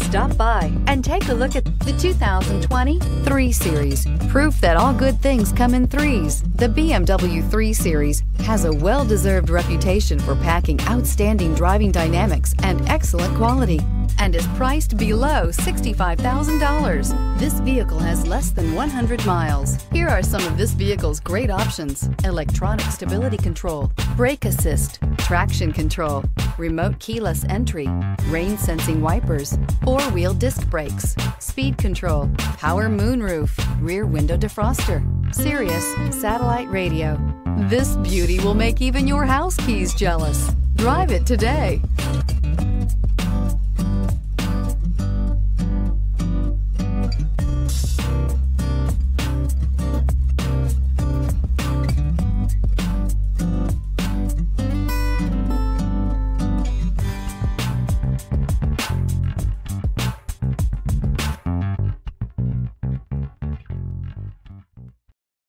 Stop by and take a look at the 2020 3 Series. Proof that all good things come in threes. The BMW 3 Series has a well-deserved reputation for packing outstanding driving dynamics and excellent quality, and is priced below $65,000. This vehicle has less than 100 miles. Here are some of this vehicle's great options: electronic stability control, brake assist, traction control, remote keyless entry, rain sensing wipers, four-wheel disc brakes, speed control, power moonroof, rear window defroster, Sirius satellite radio. This beauty will make even your house keys jealous. Drive it today.